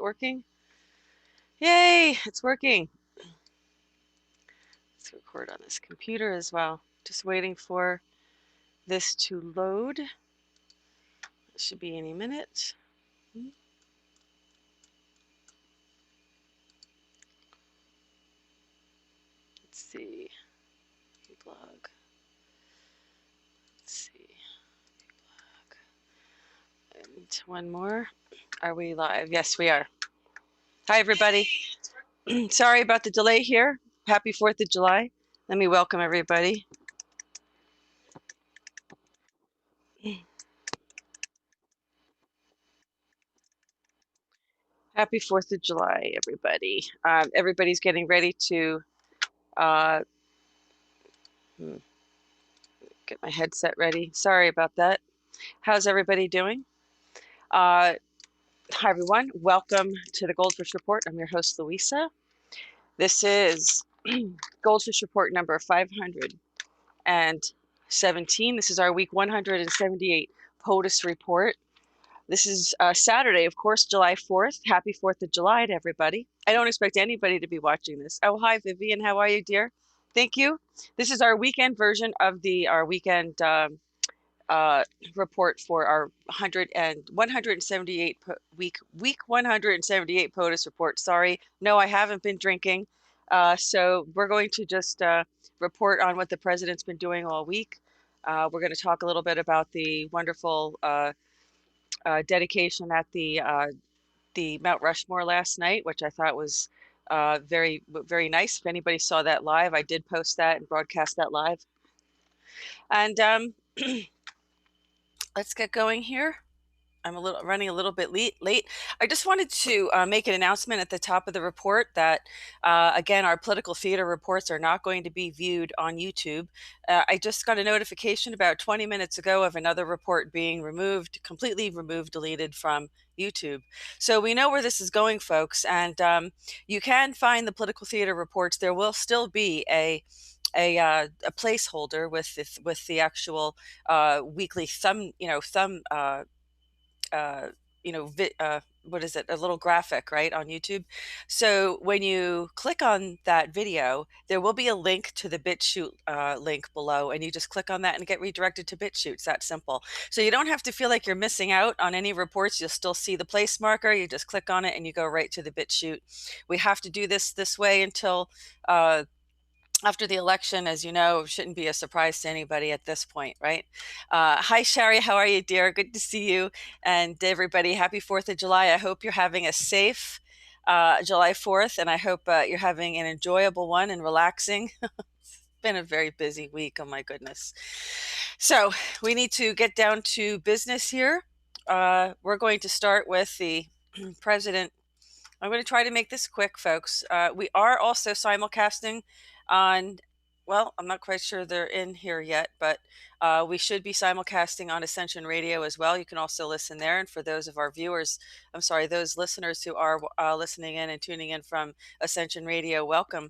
working? Yay, it's working. Let's record on this computer as well. Just waiting for this to load. It should be any minute. Let's see. Blog. Let's see. Blog. And one more. Are we live? Yes, we are. Hi, everybody. Sorry about the delay here. Happy 4th of July. Let me welcome everybody. Happy 4th of July, everybody. Everybody's getting ready to get my headset ready. Sorry about that. How's everybody doing? Hi, everyone. Welcome to the GoldFish Report. I'm your host, Louisa. This is GoldFish Report number 517. This is our week 178 POTUS report. This is Saturday, of course, July 4th. Happy 4th of July to everybody. I don't expect anybody to be watching this. Oh, hi, Vivian. How are you, dear? Thank you. This is our weekend version of our weekend report for our 178 week 178 POTUS report. Sorry, no, I haven't been drinking. So we're going to just report on what the president's been doing all week. We're going to talk a little bit about the wonderful dedication at the Mount Rushmore last night, which I thought was very, very nice. If anybody saw that live, I did post that and broadcast that live. And let's get going here. I'm running a little bit late. I just wanted to make an announcement at the top of the report that, again, our political theater reports are not going to be viewed on YouTube. I just got a notification about 20 minutes ago of another report being completely removed, deleted from YouTube. So we know where this is going, folks, and you can find the political theater reports. There will still be a placeholder with the actual weekly what is it? A little graphic, right, on YouTube. So when you click on that video, there will be a link to the BitChute link below, and you just click on that and get redirected to BitChute. It's that simple. So you don't have to feel like you're missing out on any reports. You'll still see the place marker. You just click on it and you go right to the BitChute. We have to do this way until after the election. As you know, it shouldn't be a surprise to anybody at this point, right? Hi, Shari. How are you, dear? Good to see you. And everybody, happy 4th of July. I hope you're having a safe July 4th, and I hope you're having an enjoyable one and relaxing. It's been a very busy week. Oh, my goodness. So we need to get down to business here. We're going to start with the president. I'm going to try to make this quick, folks. We are also simulcasting on, well, I'm not quite sure they're in here yet, but we should be simulcasting on Ascension Radio as well. You can also listen there. And for those of our viewers, those listeners who are listening in and tuning in from Ascension Radio, welcome.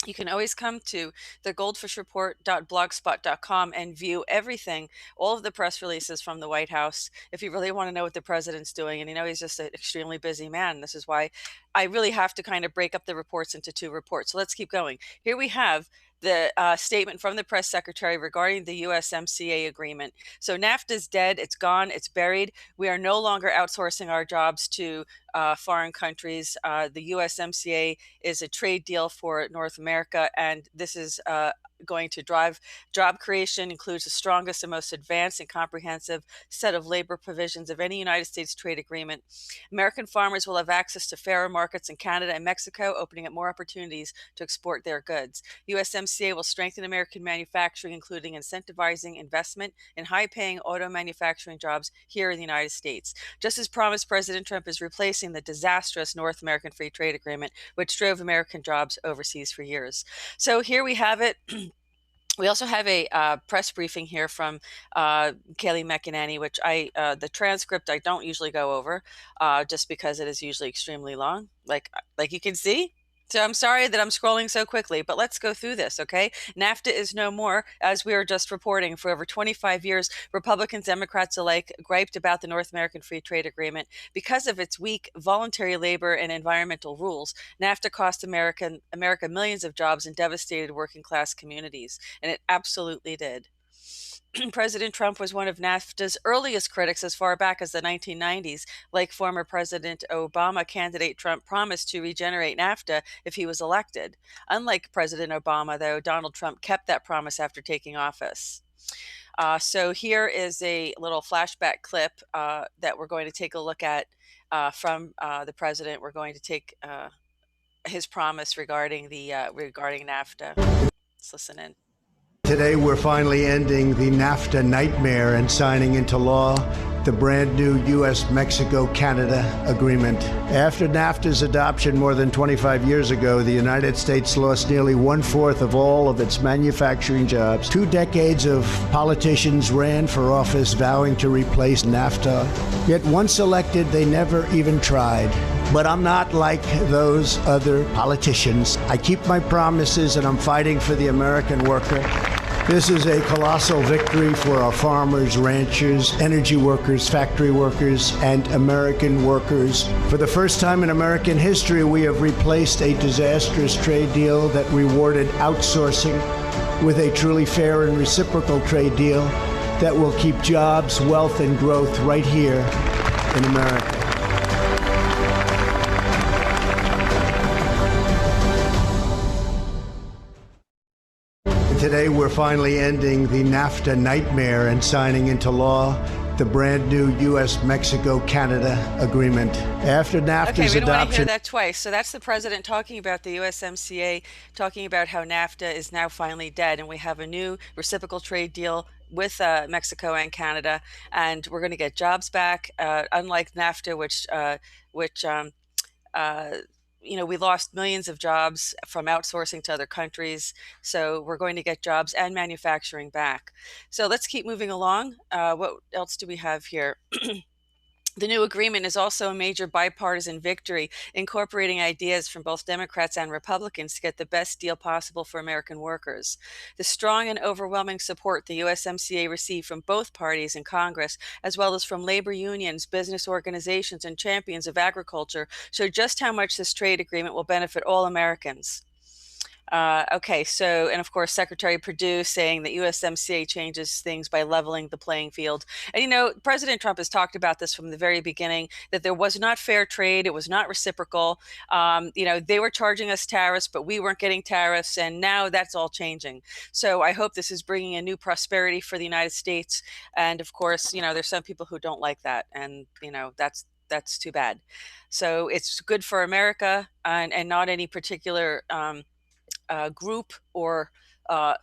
You can always come to the goldfishreport.blogspot.com and view everything, all of the press releases from the White House, if you really want to know what the president's doing. And he's just an extremely busy man. This is why I really have to kind of break up the reports into two reports. So let's keep going. Here we have the statement from the press secretary regarding the USMCA agreement. So NAFTA's dead. It's gone. It's buried. We are no longer outsourcing our jobs to foreign countries. The USMCA is a trade deal for North America, and this is going to drive job creation, includes the strongest and most advanced and comprehensive set of labor provisions of any United States trade agreement. American farmers will have access to fairer markets in Canada and Mexico, opening up more opportunities to export their goods. USMCA will strengthen American manufacturing, including incentivizing investment in high-paying auto manufacturing jobs here in the United States. Just as promised, President Trump is replacing the disastrous North American Free Trade Agreement, which drove American jobs overseas for years. So here we have it. We also have a press briefing here from Kayleigh McEnany, which the transcript I don't usually go over just because it is usually extremely long. Like you can see, So I'm sorry that I'm scrolling so quickly, but let's go through this, okay? NAFTA is no more. As we were just reporting, for over 25 years, Republicans, Democrats alike griped about the North American Free Trade Agreement. Because of its weak voluntary labor and environmental rules, NAFTA cost America millions of jobs and devastated working class communities, and it absolutely did. President Trump was one of NAFTA's earliest critics as far back as the 1990s. Like former President Obama, candidate Trump promised to regenerate NAFTA if he was elected. Unlike President Obama, though, Donald Trump kept that promise after taking office. So here is a little flashback clip that we're going to take a look at from the president. We're going to take his promise regarding regarding NAFTA. Let's listen in. Today, we're finally ending the NAFTA nightmare and signing into law the brand new U.S.-Mexico-Canada agreement. After NAFTA's adoption more than 25 years ago, the United States lost nearly 1/4 of all of its manufacturing jobs. 2 decades of politicians ran for office vowing to replace NAFTA. Yet once elected, they never even tried. But I'm not like those other politicians. I keep my promises and I'm fighting for the American worker. This is a colossal victory for our farmers, ranchers, energy workers, factory workers, and American workers. For the first time in American history, we have replaced a disastrous trade deal that rewarded outsourcing with a truly fair and reciprocal trade deal that will keep jobs, wealth, and growth right here in America. Today, we're finally ending the NAFTA nightmare and signing into law the brand new U.S.-Mexico-Canada agreement. After NAFTA's okay, we don't want to hear adoption... that twice. So that's the president talking about the USMCA, talking about how NAFTA is now finally dead, and we have a new reciprocal trade deal with Mexico and Canada, and we're going to get jobs back, unlike NAFTA, which we lost millions of jobs from outsourcing to other countries. So we're going to get jobs and manufacturing back. So let's keep moving along. What else do we have here? The new agreement is also a major bipartisan victory, incorporating ideas from both Democrats and Republicans to get the best deal possible for American workers. The strong and overwhelming support the USMCA received from both parties in Congress, as well as from labor unions, business organizations, and champions of agriculture, show just how much this trade agreement will benefit all Americans. Okay, so, and of course, Secretary Perdue saying that USMCA changes things by leveling the playing field. And, President Trump has talked about this from the very beginning, that there was not fair trade. It was not reciprocal. They were charging us tariffs, but we weren't getting tariffs. And now that's all changing. So I hope this is bringing a new prosperity for the United States. And of course, there's some people who don't like that. And, that's too bad. So it's good for America and not any particular group or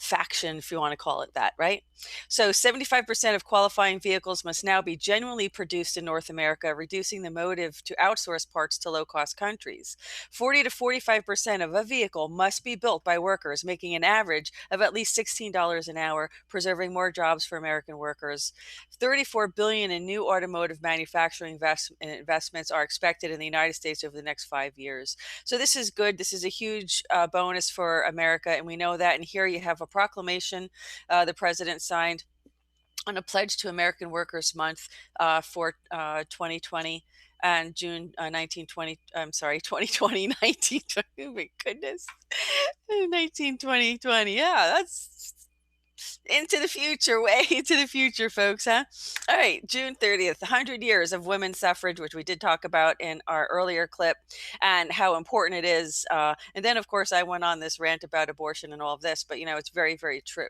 faction, if you want to call it that, right? So 75% of qualifying vehicles must now be genuinely produced in North America, reducing the motive to outsource parts to low-cost countries. 40 to 45% of a vehicle must be built by workers, making an average of at least $16 an hour, preserving more jobs for American workers. $34 billion in new automotive manufacturing investments are expected in the United States over the next 5 years. So this is good. This is a huge bonus for America, and we know that. And here you have a proclamation the president signed on a pledge to American Workers Month for 2020 and June 1920. I'm sorry, 2020, 1920. Oh my goodness, 1920, 20. Yeah, that's into the future, way into the future, folks, huh? All right, June 30th, 100 years of women's suffrage, which we did talk about in our earlier clip, and how important it is. And then, of course, I went on this rant about abortion and all of this, but, it's very, very true.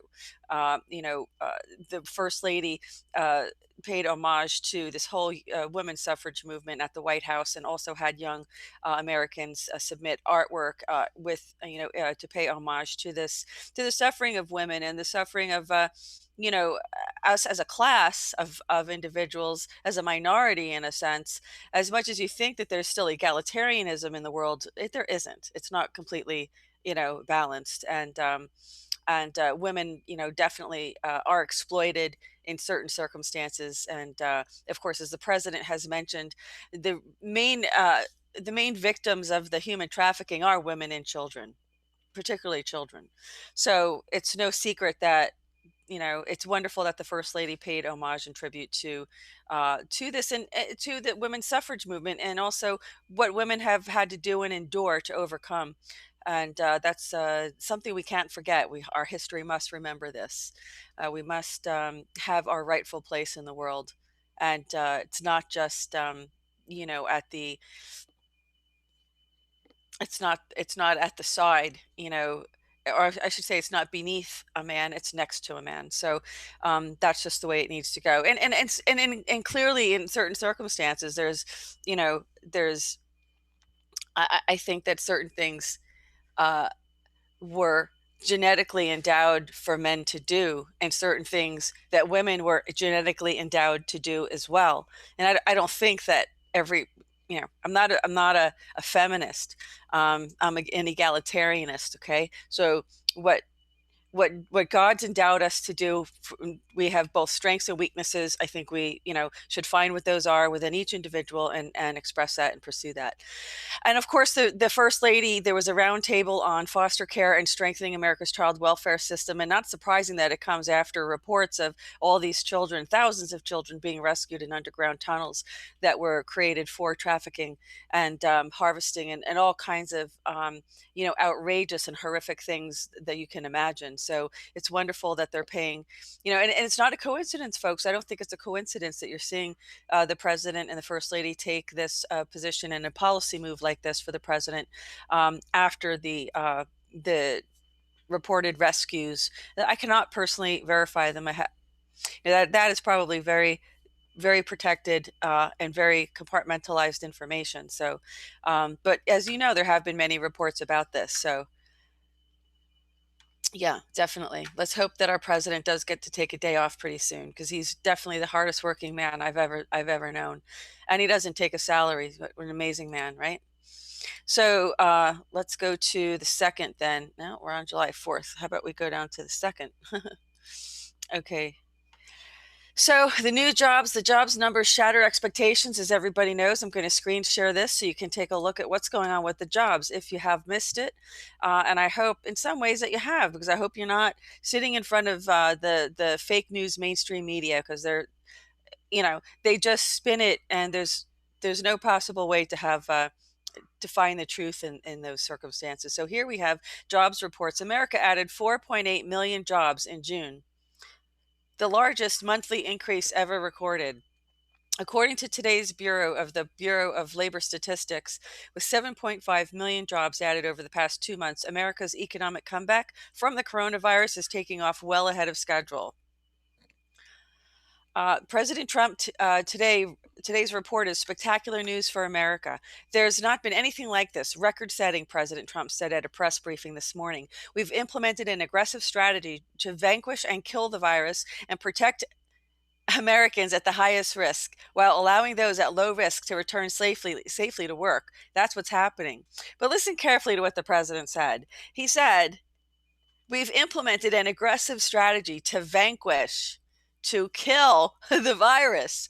The First Lady paid homage to this whole women's suffrage movement at the White House, and also had young Americans submit artwork to pay homage to the suffering of women and the suffering of us as a class of individuals, as a minority in a sense. As much as you think that there's still egalitarianism in the world, there isn't. It's not completely balanced, and women definitely are exploited in certain circumstances. And of course, as the president has mentioned, the main the main victims of the human trafficking are women and children, particularly children. So it's no secret that, it's wonderful that the First Lady paid homage and tribute to this, and to the women's suffrage movement, and also what women have had to do and endure to overcome. And that's something we can't forget. Our history must remember this. We must have our rightful place in the world, and it's not just at the it's not at the side, or I should say it's not beneath a man, it's next to a man. So that's just the way it needs to go. And clearly in certain circumstances, there's I think that certain things uh, were genetically endowed for men to do, and certain things that women were genetically endowed to do as well. And I don't think that every, I'm not a feminist. I'm an egalitarianist. Okay. So what what God's endowed us to do, we have both strengths and weaknesses. I think we, should find what those are within each individual, and express that and pursue that. And of course, the First Lady, there was a roundtable on foster care and strengthening America's child welfare system. And not surprising that it comes after reports of all these children, thousands of children being rescued in underground tunnels that were created for trafficking and harvesting, and all kinds of, outrageous and horrific things that you can imagine. So it's wonderful that they're paying, and it's not a coincidence, folks. I don't think it's a coincidence that you're seeing the president and the first lady take this position and a policy move like this for the president after the reported rescues. I cannot personally verify them. That is probably very, very protected and very compartmentalized information. So, but as you know, there have been many reports about this. So, yeah, definitely. Let's hope that our president does get to take a day off pretty soon, because he's definitely the hardest working man I've ever known, and he doesn't take a salary. He's an amazing man, right? So let's go to the second. Then no, we're on July 4th. How about we go down to the second? Okay. So the jobs numbers shattered expectations, as everybody knows. I'm going to screen share this so you can take a look at what's going on with the jobs if you have missed it. And I hope in some ways that you have, because I hope you're not sitting in front of the fake news mainstream media, because they just spin it, and there's no possible way to have to find the truth in those circumstances. So here we have jobs reports. America added 4.8 million jobs in June, the largest monthly increase ever recorded. According to today's Bureau of Labor Statistics, with 7.5 million jobs added over the past 2 months, America's economic comeback from the coronavirus is taking off well ahead of schedule. President Trump today's report is spectacular news for America. There's not been anything like this, record-setting, President Trump said at a press briefing this morning. We've implemented an aggressive strategy to vanquish and kill the virus and protect Americans at the highest risk, while allowing those at low risk to return safely to work. That's what's happening. But listen carefully to what the president said. He said, "We've implemented an aggressive strategy to vanquish, to kill the virus."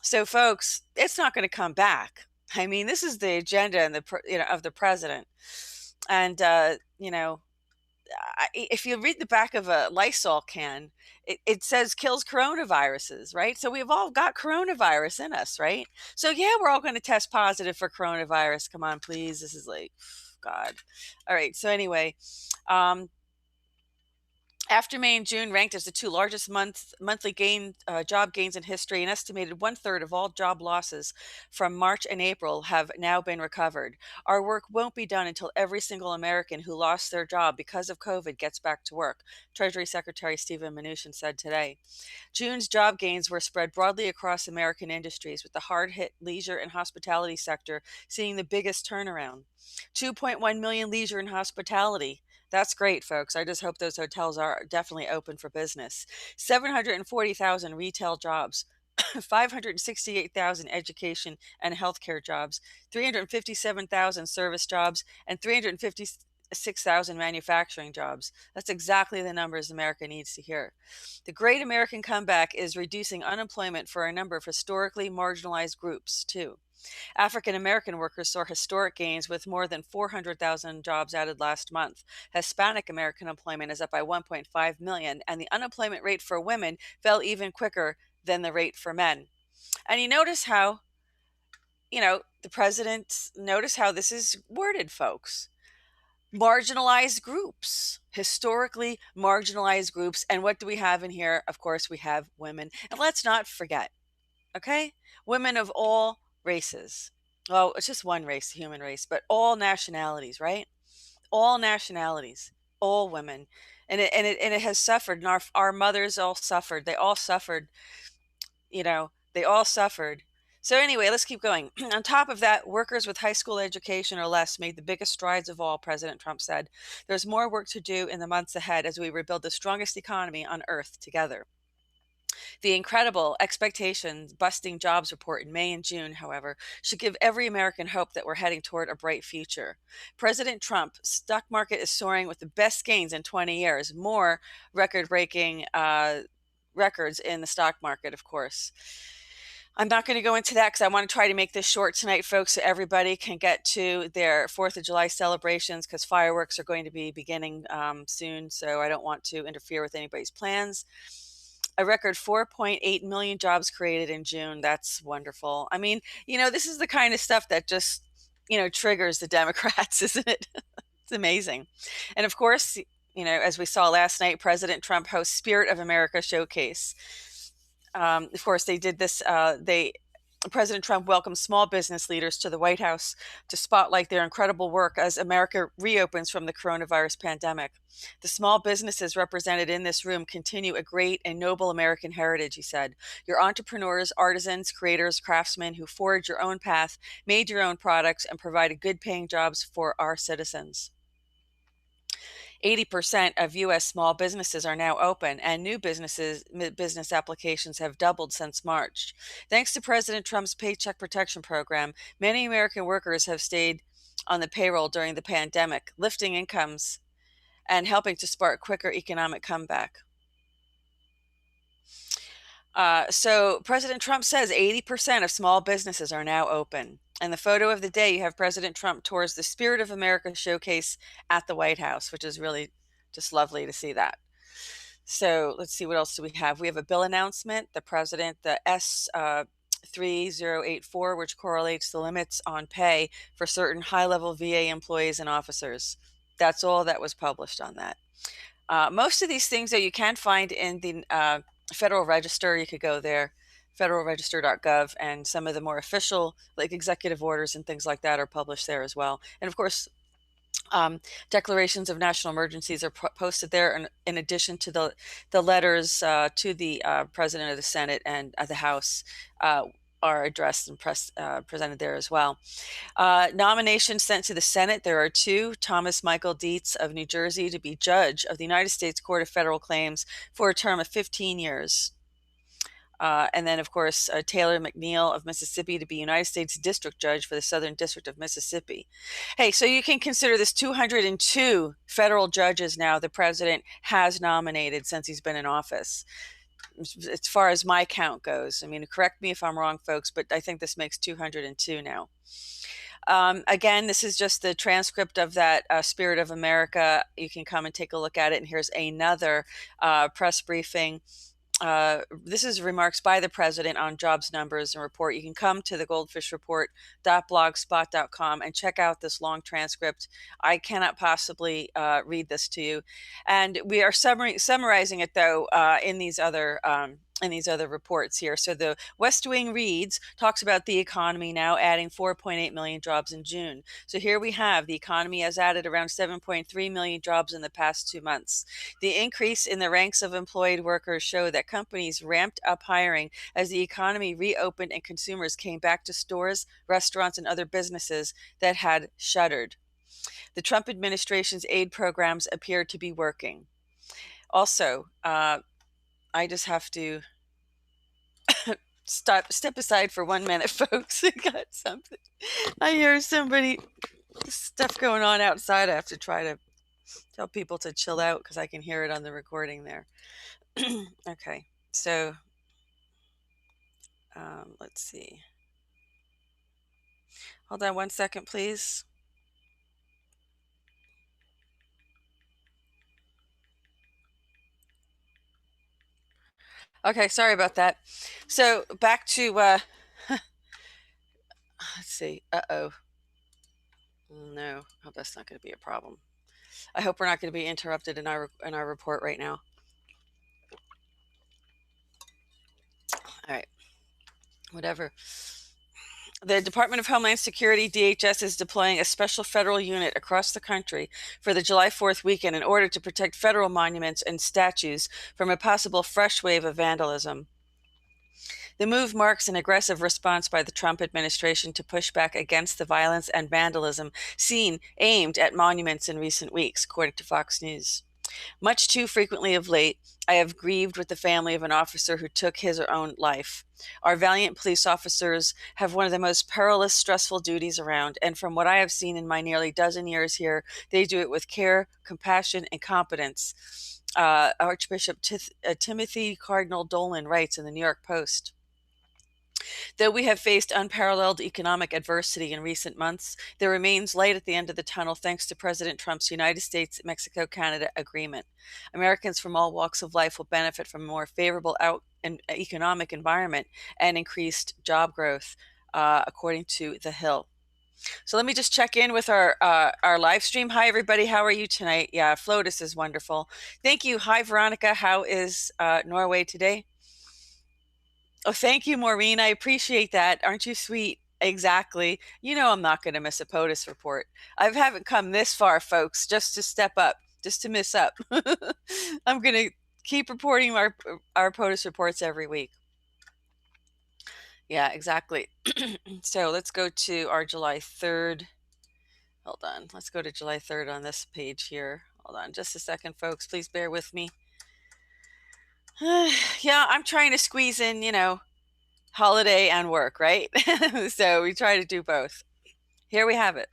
So, folks, it's not going to come back. I mean, this is the agenda of the president, and if you read the back of a Lysol can, it says kills coronaviruses, right? So we've all got coronavirus in us, right? So yeah, we're all going to test positive for coronavirus. Come on, please. This is like, God. All right. So anyway, after May and June ranked as the two largest monthly job gains in history, an estimated 1/3 of all job losses from March and April have now been recovered. Our work won't be done until every single American who lost their job because of COVID gets back to work, Treasury Secretary Steven Mnuchin said today. June's job gains were spread broadly across American industries, with the hard-hit leisure and hospitality sector seeing the biggest turnaround. 2.1 million leisure and hospitality. That's great, folks. I just hope those hotels are definitely open for business. 740,000 retail jobs, 568,000 education and healthcare jobs, 357,000 service jobs, and 6,000 manufacturing jobs. That's exactly the numbers America needs to hear. The Great American Comeback is reducing unemployment for a number of historically marginalized groups, too. African American workers saw historic gains with more than 400,000 jobs added last month. Hispanic American employment is up by 1.5 million, and the unemployment rate for women fell even quicker than the rate for men. And you notice how, the president, notice how this is worded, folks. Marginalized groups, historically marginalized groups. And what do we have in here? Of course, we have women. And let's not forget, okay? Women of all races. Well, it's just one race, the human race, but all nationalities, right? All nationalities, all women. And it has suffered. And our mothers all suffered. They all suffered, they all suffered. So anyway, let's keep going. On top of that, workers with high school education or less made the biggest strides of all, President Trump said. There's more work to do in the months ahead as we rebuild the strongest economy on earth together. The incredible expectations busting jobs report in May and June, however, should give every American hope that we're heading toward a bright future. President Trump's stock market is soaring with the best gains in 20 years, more record breaking records in the stock market, of course. I'm not going to go into that because I want to try to make this short tonight, folks, so everybody can get to their 4th of July celebrations because fireworks are going to be beginning soon. So I don't want to interfere with anybody's plans. A record 4.8 million jobs created in June. That's wonderful. I mean, this is the kind of stuff that just, triggers the Democrats, isn't it? It's amazing. And of course, as we saw last night, President Trump hosts Spirit of America Showcase. Of course, they did this. President Trump welcomed small business leaders to the White House to spotlight their incredible work as America reopens from the coronavirus pandemic. The small businesses represented in this room continue a great and noble American heritage, he said. You're entrepreneurs, artisans, creators, craftsmen who forged your own path, made your own products, and provided good paying jobs for our citizens. 80% of U.S. small businesses are now open, and new business applications have doubled since March. Thanks to President Trump's Paycheck Protection Program, many American workers have stayed on the payroll during the pandemic, lifting incomes and helping to spark quicker economic comeback. So President Trump says 80% of small businesses are now open. And the photo of the day, you have President Trump tours the Spirit of America showcase at the White House, which is really just lovely to see that. So let's see, what else do we have? We have a bill announcement, the president, the S 3084, which correlates the limits on pay for certain high-level VA employees and officers. That's all that was published on that. Most of these things, though, you can find in the Federal Register. You could go there, federalregister.gov, and some of the more official, like executive orders and things like that, are published there as well. And of course, declarations of national emergencies are posted there, in addition to the letters to the President of the Senate and the House are addressed and presented there as well. Nominations sent to the Senate, there are two. Thomas Michael Dietz of New Jersey to be judge of the United States Court of Federal Claims for a term of 15 years. And then, of course, Taylor McNeil of Mississippi to be United States District Judge for the Southern District of Mississippi. Hey, so you can consider this 202 federal judges now the president has nominated since he's been in office. As far as my count goes, I mean, correct me if I'm wrong, folks, but I think this makes 202 now. Again, this is just the transcript of that Spirit of America. You can come and take a look at it. And here's another press briefing. This is remarks by the president on jobs numbers and report. You can come to the goldfishreport.blogspot.com and check out this long transcript. I cannot possibly read this to you. And we are summarizing it, though, in these other reports here. So the West Wing reads, talks about the economy now adding 4.8 million jobs in June. So here we have the economy has added around 7.3 million jobs in the past 2 months. The increase in the ranks of employed workers show that companies ramped up hiring as the economy reopened and consumers came back to stores, restaurants, and other businesses that had shuttered. The Trump administration's aid programs appear to be working. Also, I just have to step aside for 1 minute, folks. I got something. I hear somebody stuff going on outside. I have to try to tell people to chill out because I can hear it on the recording there. Okay, so let's see. Hold on one second, please. Okay, sorry about that. So back to let's see. Uh-oh. No, I hope that's not going to be a problem. I hope we're not going to be interrupted in our report right now. All right. Whatever. The Department of Homeland Security, DHS, is deploying a special federal unit across the country for the July 4th weekend in order to protect federal monuments and statues from a possible fresh wave of vandalism. The move marks an aggressive response by the Trump administration to push back against the violence and vandalism seen aimed at monuments in recent weeks, according to Fox News. Much too frequently of late, I have grieved with the family of an officer who took his or own life. Our valiant police officers have one of the most perilous, stressful duties around, and from what I have seen in my nearly dozen years here, they do it with care, compassion, and competence. Archbishop Timothy Cardinal Dolan writes in the New York Post. Though we have faced unparalleled economic adversity in recent months, there remains light at the end of the tunnel thanks to President Trump's United States-Mexico-Canada agreement. Americans from all walks of life will benefit from a more favorable economic environment and increased job growth, according to The Hill. So let me just check in with our live stream. Hi, everybody. How are you tonight? Yeah, FLOTUS is wonderful. Thank you. Hi, Veronica. How is Norway today? Oh, thank you, Maureen. I appreciate that. Aren't you sweet? Exactly. You know I'm not going to miss a POTUS report. I haven't come this far, folks, just to step up, just to miss up. I'm going to keep reporting our POTUS reports every week. Yeah, exactly. So let's go to our July 3rd. Hold on. Let's go to July 3rd on this page here. Hold on just a second, folks. Please bear with me. Yeah, I'm trying to squeeze in, holiday and work, right? So we try to do both. Here we have it.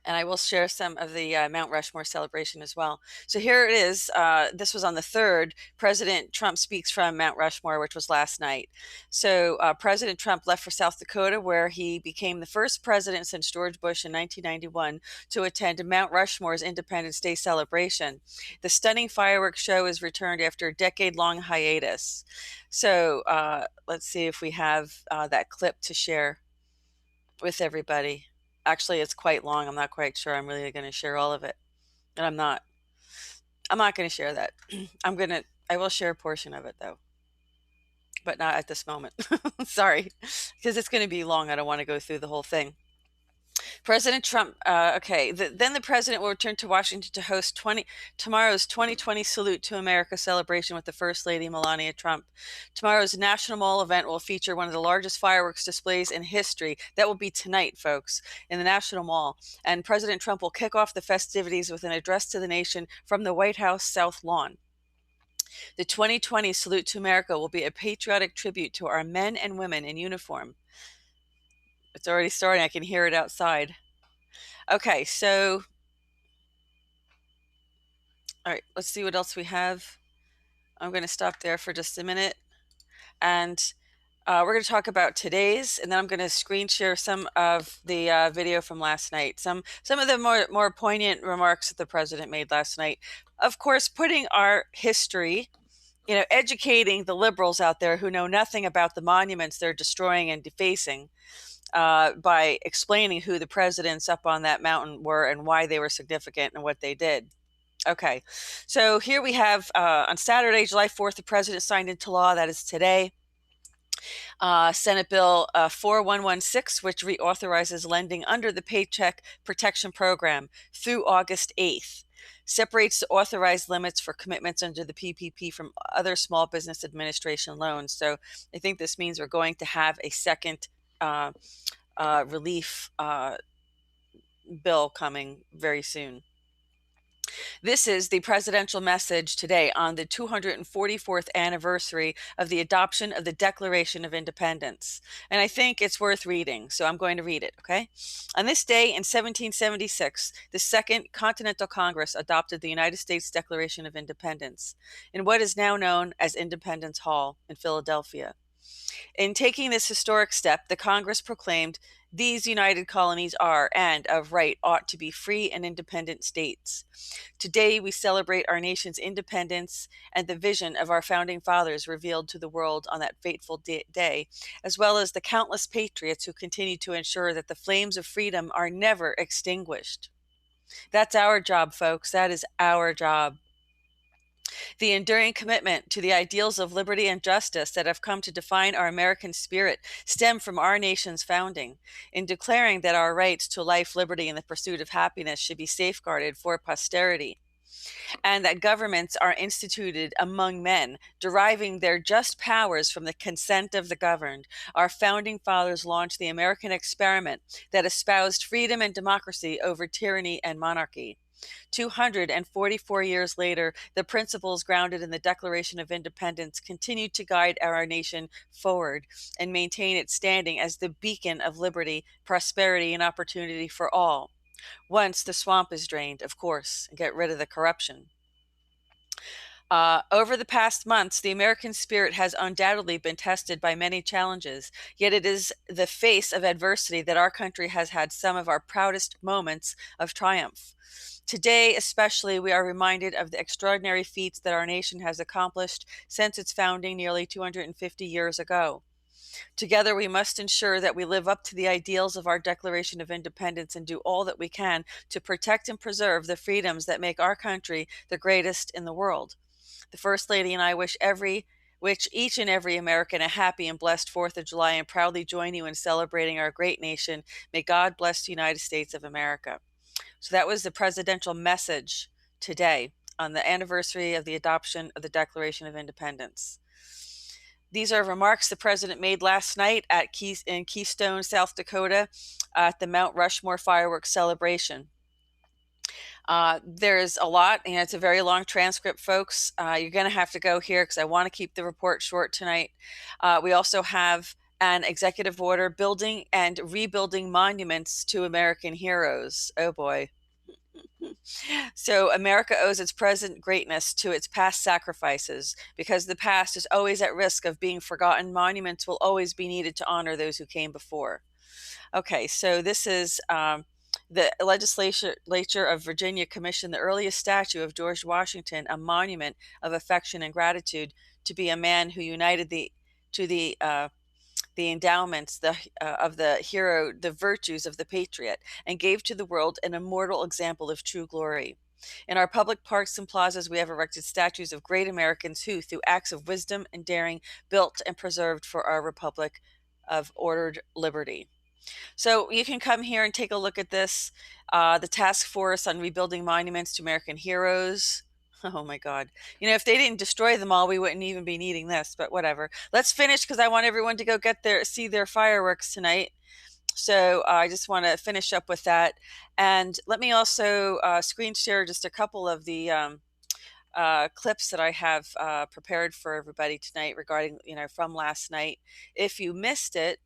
And I will share some of the Mount Rushmore celebration as well. So here it is. This was on the 3rd. President Trump speaks from Mount Rushmore, which was last night. So President Trump left for South Dakota, where he became the first president since George Bush in 1991 to attend Mount Rushmore's Independence Day celebration. The stunning fireworks show is returned after a decade-long hiatus. So let's see if we have that clip to share with everybody. Actually, it's quite long. I'm not quite sure I'm really going to share all of it. And I'm not going to share that. I will share a portion of it though, but not at this moment. Sorry, because it's going to be long. I don't want to go through the whole thing. President Trump, then the president will return to Washington to host tomorrow's 2020 Salute to America celebration with the First Lady, Melania Trump. Tomorrow's National Mall event will feature one of the largest fireworks displays in history. That will be tonight, folks, in the National Mall. And President Trump will kick off the festivities with an address to the nation from the White House South Lawn. The 2020 Salute to America will be a patriotic tribute to our men and women in uniform. It's already starting. I can hear it outside. Okay, so, all right, let's see what else we have. I'm going to stop there for just a minute. And we're going to talk about today's, and then I'm going to screen share some of the video from last night. Some of the more poignant remarks that the president made last night. Of course, putting our history, educating the liberals out there who know nothing about the monuments they're destroying and defacing, by explaining who the presidents up on that mountain were and why they were significant and what they did. Okay, so here we have on Saturday, July 4th, the president signed into law, that is today, Senate Bill 4116, which reauthorizes lending under the Paycheck Protection Program through August 8th. Separates the authorized limits for commitments under the PPP from other Small Business Administration loans. So I think this means we're going to have a second relief bill coming very soon. This is the presidential message today on the 244th anniversary of the adoption of the Declaration of Independence. And I think it's worth reading, so I'm going to read it, okay? On this day in 1776, the Second Continental Congress adopted the United States Declaration of Independence in what is now known as Independence Hall in Philadelphia. In taking this historic step, the Congress proclaimed these united colonies are, and of right, ought to be free and independent states. Today, we celebrate our nation's independence and the vision of our founding fathers revealed to the world on that fateful day, as well as the countless patriots who continue to ensure that the flames of freedom are never extinguished. That's our job, folks. That is our job. The enduring commitment to the ideals of liberty and justice that have come to define our American spirit stem from our nation's founding. In declaring that our rights to life, liberty, and the pursuit of happiness should be safeguarded for posterity, and that governments are instituted among men, deriving their just powers from the consent of the governed, our founding fathers launched the American experiment that espoused freedom and democracy over tyranny and monarchy. 244 years later, the principles grounded in the Declaration of Independence continue to guide our nation forward and maintain its standing as the beacon of liberty, prosperity, and opportunity for all. Once the swamp is drained, of course, and get rid of the corruption. Over the past months, the American spirit has undoubtedly been tested by many challenges, yet it is the face of adversity that our country has had some of our proudest moments of triumph. Today, especially, we are reminded of the extraordinary feats that our nation has accomplished since its founding nearly 250 years ago. Together, we must ensure that we live up to the ideals of our Declaration of Independence and do all that we can to protect and preserve the freedoms that make our country the greatest in the world. The First Lady and I wish each and every American a happy and blessed 4th of July and proudly join you in celebrating our great nation. May God bless the United States of America. So that was the presidential message today on the anniversary of the adoption of the Declaration of Independence. These are remarks the president made last night in Keystone, South Dakota, at the Mount Rushmore fireworks celebration. There's a lot, and it's a very long transcript, folks. You're going to have to go here because I want to keep the report short tonight. We also have an executive order building and rebuilding monuments to American heroes. Oh boy. So America owes its present greatness to its past sacrifices. Because the past is always at risk of being forgotten, monuments will always be needed to honor those who came before. Okay, so this is the legislature of Virginia commissioned the earliest statue of George Washington, a monument of affection and gratitude to be a man who united the endowments of the hero, the virtues of the patriot, and gave to the world an immortal example of true glory. In our public parks and plazas, we have erected statues of great Americans who, through acts of wisdom and daring, built and preserved for our republic of ordered liberty. So you can come here and take a look at this. The task force on rebuilding monuments to American heroes. Oh my God. You know, if they didn't destroy them all, we wouldn't even be needing this, but whatever. Let's finish because I want everyone to go see their fireworks tonight. So I just want to finish up with that. And let me also screen share just a couple of the clips that I have prepared for everybody tonight regarding, from last night. If you missed it,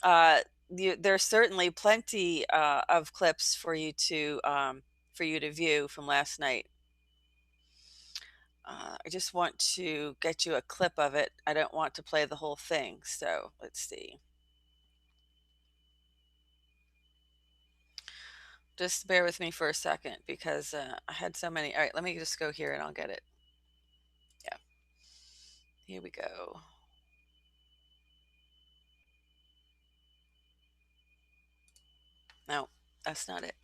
there's certainly plenty of clips for you to view from last night. I just want to get you a clip of it. I don't want to play the whole thing. So let's see. Just bear with me for a second because I had so many. All right, let me just go here and I'll get it. Yeah. Here we go. No, that's not it.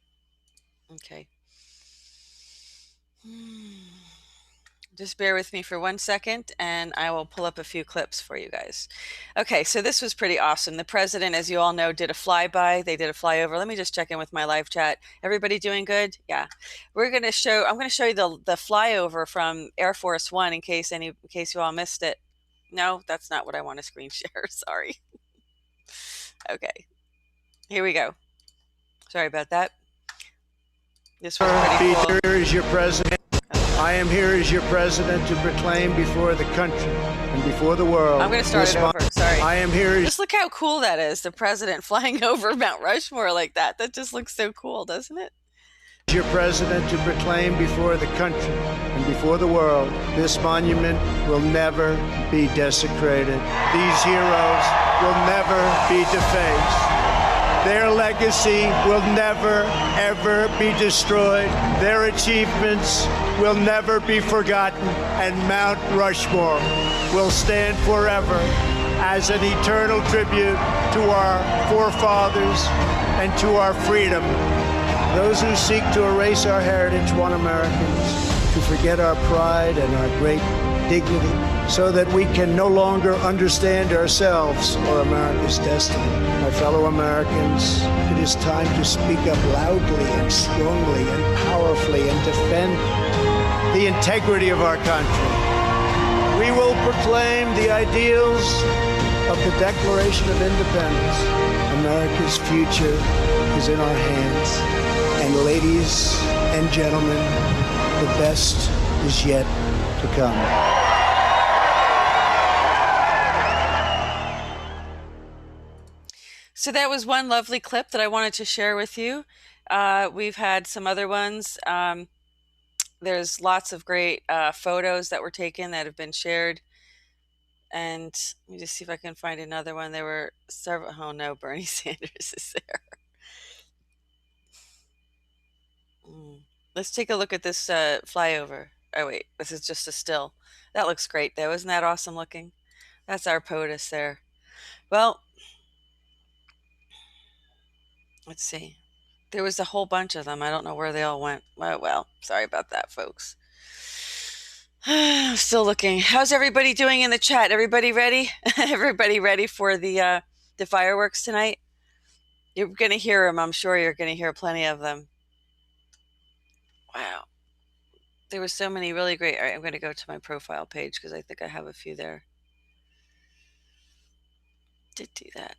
Okay. Just bear with me for 1 second and I will pull up a few clips for you guys. Okay, so this was pretty awesome. The president, as you all know, did a flyby. They did a flyover. Let me just check in with my live chat. Everybody doing good? Yeah. I'm going to show you the flyover from Air Force One in case you all missed it. No, that's not what I want to screen share. Sorry. Okay. Here we go. Sorry about that. This was pretty cool. Here as your president. I am here as your president to proclaim before the country and before the world. I'm going to start it over. Sorry. I am here. Just look how cool that is. The president flying over Mount Rushmore like that. That just looks so cool, doesn't it? Your president to proclaim before the country and before the world, this monument will never be desecrated. These heroes will never be defaced. Their legacy will never, ever be destroyed. Their achievements will never be forgotten. And Mount Rushmore will stand forever as an eternal tribute to our forefathers and to our freedom. Those who seek to erase our heritage want Americans to forget our pride and our great dignity so that we can no longer understand ourselves or America's destiny. My fellow Americans, it is time to speak up loudly and strongly and powerfully and defend the integrity of our country. We will proclaim the ideals of the Declaration of Independence. America's future is in our hands. And ladies and gentlemen, the best is yet to come. So that was one lovely clip that I wanted to share with you. We've had some other ones. There's lots of great photos that were taken that have been shared. And let me just see if I can find another one. There were several. Oh no, Bernie Sanders is there. Let's take a look at this flyover. Oh wait, this is just a still. That looks great though. Isn't that awesome looking? That's our POTUS there. Well, let's see. There was a whole bunch of them. I don't know where they all went. Well, sorry about that, folks. Still looking. How's everybody doing in the chat? Everybody ready? Everybody ready for the fireworks tonight? You're going to hear them. I'm sure you're going to hear plenty of them. Wow. There were so many really great. All right, I'm going to go to my profile page because I think I have a few there. Did do that.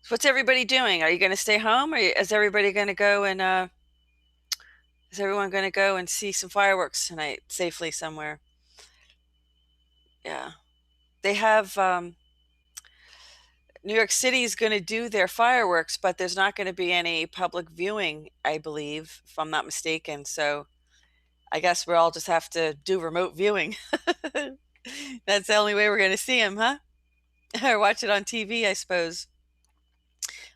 What's everybody doing? Are you going to stay home, or is everybody going to go and is everyone going to go and see some fireworks tonight safely somewhere? Yeah, they have. New York City is going to do their fireworks, but there's not going to be any public viewing, I believe, if I'm not mistaken. So I guess we'll all just have to do remote viewing. That's the only way we're going to see them, huh? Or watch it on TV, I suppose.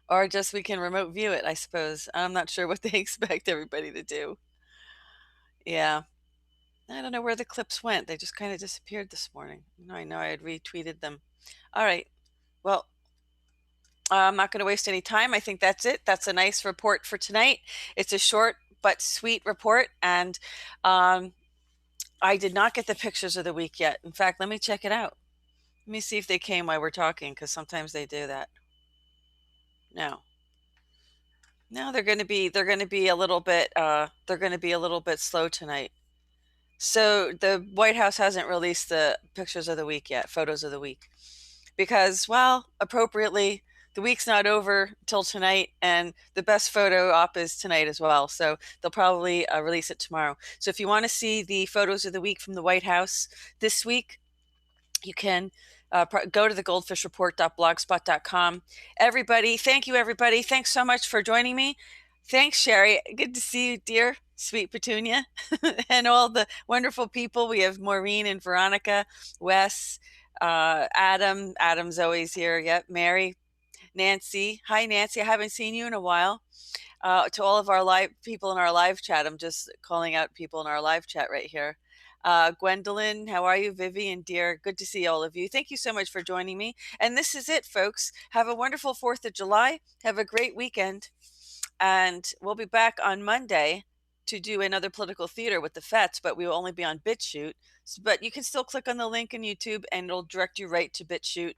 Or just we can remote view it, I suppose. I'm not sure what they expect everybody to do. Yeah. I don't know where the clips went. They just kind of disappeared this morning. I know I had retweeted them. All right. Well, I'm not going to waste any time. I think that's it. That's a nice report for tonight. It's a short but sweet report. And I did not get the pictures of the week yet. In fact, let me check it out. Let me see if they came while we're talking, because sometimes they do that. No. No, they're going to be a little bit slow tonight. So the White House hasn't released the pictures of the week yet, photos of the week, because, well, appropriately, the week's not over till tonight, and the best photo op is tonight as well. So they'll probably release it tomorrow. So if you want to see the photos of the week from the White House this week, you can go to the goldfishreport.blogspot.com. Everybody, thank you, everybody. Thanks so much for joining me. Thanks, Sherry. Good to see you, dear, sweet Petunia, and all the wonderful people. We have Maureen and Veronica, Wes, Adam. Adam's always here. Yep, Mary, Nancy. Hi, Nancy. I haven't seen you in a while. To all of our live people in our live chat, I'm just calling out people in our live chat right here. Gwendolyn, how are you? Vivian, dear, good to see all of you. Thank you so much for joining me. And this is it, folks. Have a wonderful 4th of July. Have a great weekend. And we'll be back on Monday to do another political theater with the Fets, but we will only be on BitChute. But you can still click on the link in YouTube and it'll direct you right to BitChute.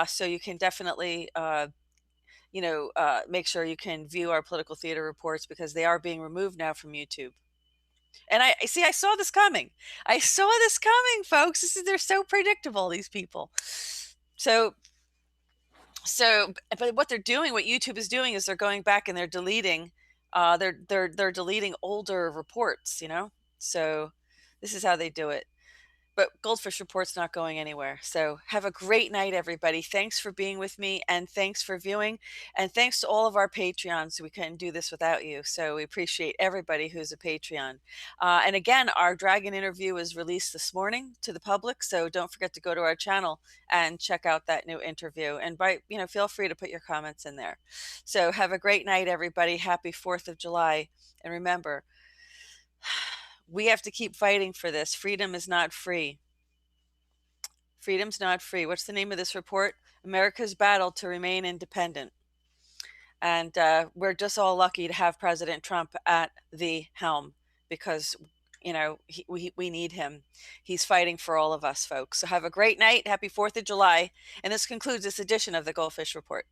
So you can definitely, make sure you can view our political theater reports, because they are being removed now from YouTube. And I saw this coming. I saw this coming, folks. They're so predictable, these people. So, but what they're doing, what YouTube is doing, is they're going back and they're deleting They're deleting older reports, you know? So this is how they do it. But Goldfish Report's not going anywhere. So have a great night, everybody. Thanks for being with me, and thanks for viewing. And thanks to all of our Patreons. We couldn't do this without you. So we appreciate everybody who's a Patreon. And again, our dragon interview was released this morning to the public. So don't forget to go to our channel and check out that new interview. And feel free to put your comments in there. So have a great night, everybody. Happy 4th of July. And remember, we have to keep fighting for this. Freedom is not free. Freedom's not free. What's the name of this report? America's Battle to Remain Independent. And we're just all lucky to have President Trump at the helm because, we need him. He's fighting for all of us, folks. So have a great night. Happy 4th of July. And this concludes this edition of the GoldFish Report.